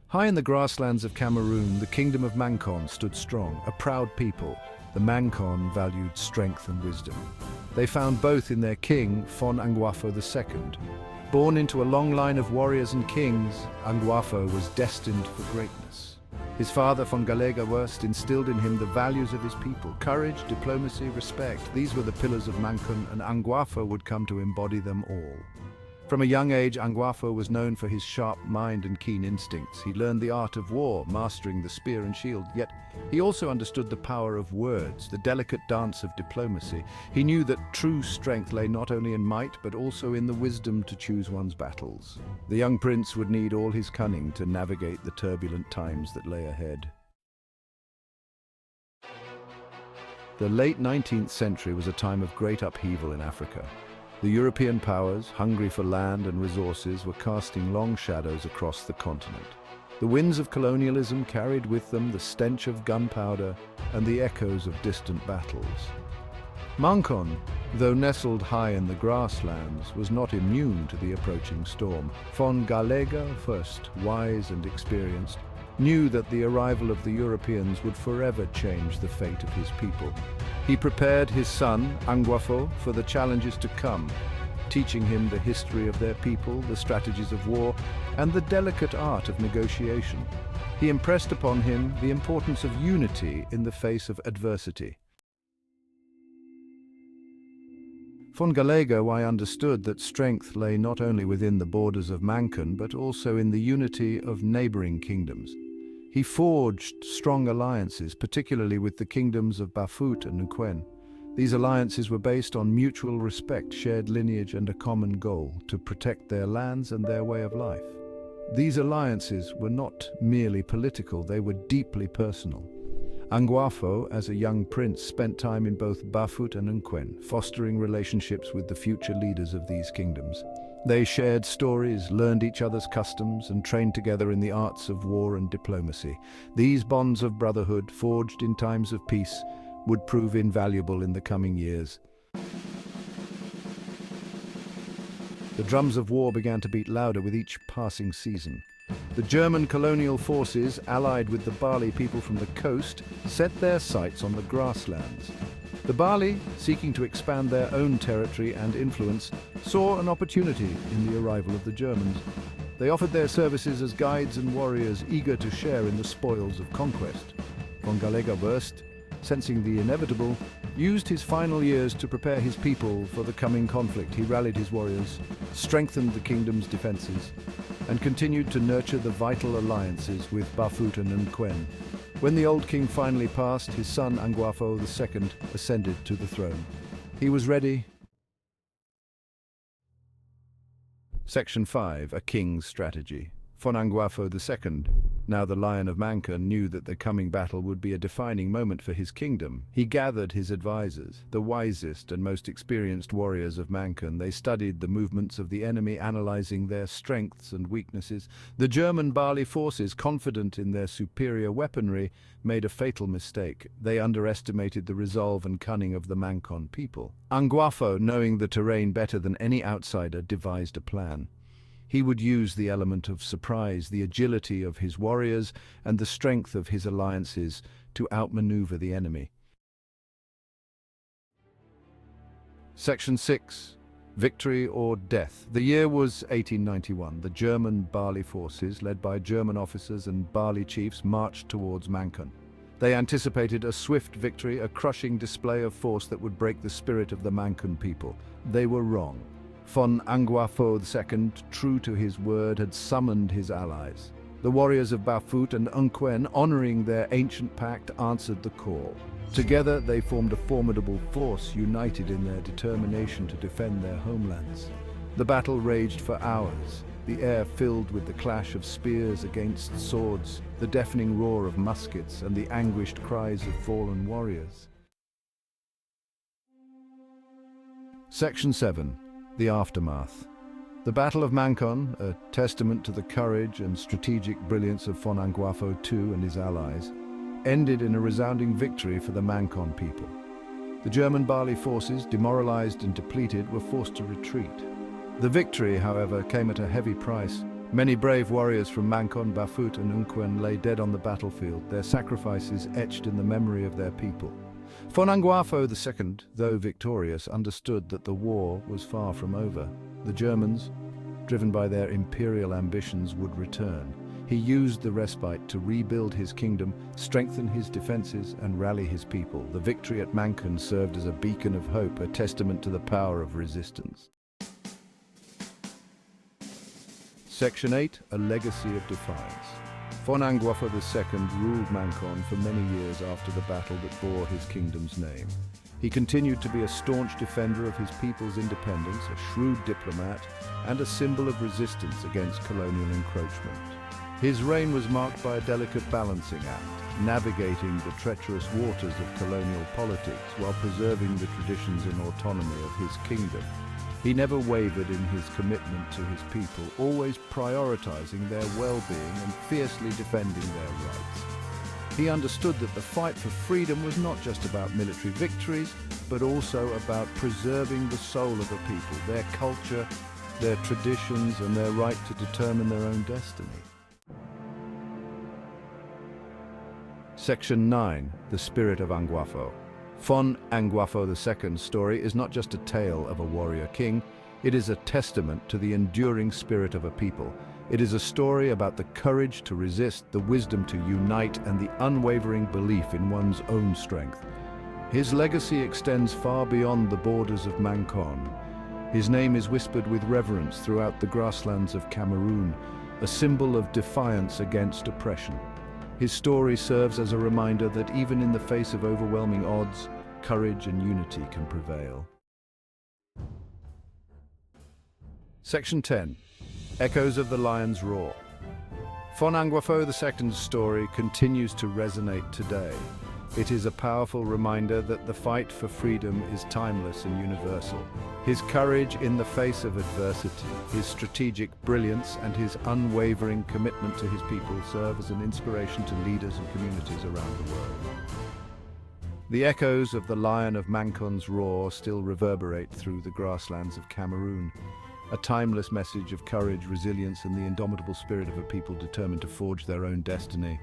High in the grasslands of Cameroon, the kingdom of Mankon stood strong, a proud people. The Mankon valued strength and wisdom. They found both in their king, Fon Anguafo II. Born into a long line of warriors and kings, Anguafo was destined for greatness. His father, Fon Galega I, instilled in him the values of his people: courage, diplomacy, respect. These were the pillars of Mankon, and Anguafo would come to embody them all. From a young age, Anguafo was known for his sharp mind and keen instincts. He learned the art of war, mastering the spear and shield, yet he also understood the power of words, the delicate dance of diplomacy. He knew that true strength lay not only in might, but also in the wisdom to choose one's battles. The young prince would need all his cunning to navigate the turbulent times that lay ahead. The late 19th century was a time of great upheaval in Africa. The European powers, hungry for land and resources, were casting long shadows across the continent. The winds of colonialism carried with them the stench of gunpowder and the echoes of distant battles. Mankon, though nestled high in the grasslands, was not immune to the approaching storm. Fon Galega, first wise and experienced, knew that the arrival of the Europeans would forever change the fate of his people. He prepared his son, Anguafo, for the challenges to come, teaching him the history of their people, the strategies of war, and the delicate art of negotiation. He impressed upon him the importance of unity in the face of adversity. Fon Galega understood that strength lay not only within the borders of Mankon, but also in the unity of neighboring kingdoms. He forged strong alliances, particularly with the kingdoms of Bafut and Nkwen. These alliances were based on mutual respect, shared lineage, and a common goal: to protect their lands and their way of life. These alliances were not merely political, they were deeply personal. Anguafo, as a young prince, spent time in both Bafut and Nkwen, fostering relationships with the future leaders of these kingdoms. They shared stories, learned each other's customs, and trained together in the arts of war and diplomacy. These bonds of brotherhood, forged in times of peace, would prove invaluable in the coming years. The drums of war began to beat louder with each passing season. The German colonial forces, allied with the Bali people from the coast, set their sights on the grasslands. The Bali, seeking to expand their own territory and influence, saw an opportunity in the arrival of the Germans. They offered their services as guides and warriors, eager to share in the spoils of conquest. Fon Galega I, sensing the inevitable, used his final years to prepare his people for the coming conflict. He rallied his warriors, strengthened the kingdom's defenses, and continued to nurture the vital alliances with Bafut and Nkwen. When the old king finally passed, his son Anguafo II ascended to the throne. He was ready. Section 5. A King's Strategy. Fon Anguafo II, now the Lion of Mankon, knew that the coming battle would be a defining moment for his kingdom. He gathered his advisors, the wisest and most experienced warriors of Mankon. They studied the movements of the enemy, analyzing their strengths and weaknesses. The German Bali forces, confident in their superior weaponry, made a fatal mistake. They underestimated the resolve and cunning of the Mankon people. Anguafo, knowing the terrain better than any outsider, devised a plan. He would use the element of surprise, the agility of his warriors, and the strength of his alliances to outmaneuver the enemy. Section 6. Victory or Death. The year was 1891. The German Bali forces, led by German officers and Bali chiefs, marched towards Mankon. They anticipated a swift victory, a crushing display of force that would break the spirit of the Mankon people. They were wrong. Fon Anguafo II, true to his word, had summoned his allies. The warriors of Bafut and Nkwen, honoring their ancient pact, answered the call. Together they formed a formidable force, united in their determination to defend their homelands. The battle raged for hours, the air filled with the clash of spears against swords, the deafening roar of muskets, and the anguished cries of fallen warriors. Section 7. The Aftermath. The Battle of Mankon, a testament to the courage and strategic brilliance of Fon Anguafo II and his allies, ended in a resounding victory for the Mankon people. The German Bali forces, demoralized and depleted, were forced to retreat. The victory, however, came at a heavy price. Many brave warriors from Mankon, Bafut and Unquen lay dead on the battlefield, their sacrifices etched in the memory of their people. Fonanguafo II, though victorious, understood that the war was far from over. The Germans, driven by their imperial ambitions, would return. He used the respite to rebuild his kingdom, strengthen his defenses, and rally his people. The victory at Mankon served as a beacon of hope, a testament to the power of resistance. Section 8, A Legacy of Defiance. Fonanguafo II ruled Mankon for many years after the battle that bore his kingdom's name. He continued to be a staunch defender of his people's independence, a shrewd diplomat, and a symbol of resistance against colonial encroachment. His reign was marked by a delicate balancing act, navigating the treacherous waters of colonial politics while preserving the traditions and autonomy of his kingdom. He never wavered in his commitment to his people, always prioritizing their well-being and fiercely defending their rights. He understood that the fight for freedom was not just about military victories, but also about preserving the soul of a people, their culture, their traditions, and their right to determine their own destiny. Section 9, The Spirit of Anguafo. Fonanguafo II's story is not just a tale of a warrior king, it is a testament to the enduring spirit of a people. It is a story about the courage to resist, the wisdom to unite, and the unwavering belief in one's own strength. His legacy extends far beyond the borders of Mankon. His name is whispered with reverence throughout the grasslands of Cameroon, a symbol of defiance against oppression. His story serves as a reminder that even in the face of overwhelming odds, courage and unity can prevail. Section 10. Echoes of the Lion's Roar. Fonanguafo II's story continues to resonate today. It is a powerful reminder that the fight for freedom is timeless and universal. His courage in the face of adversity, his strategic brilliance, and his unwavering commitment to his people serve as an inspiration to leaders and communities around the world. The echoes of the Lion of Mankon's roar still reverberate through the grasslands of Cameroon, a timeless message of courage, resilience, and the indomitable spirit of a people determined to forge their own destiny.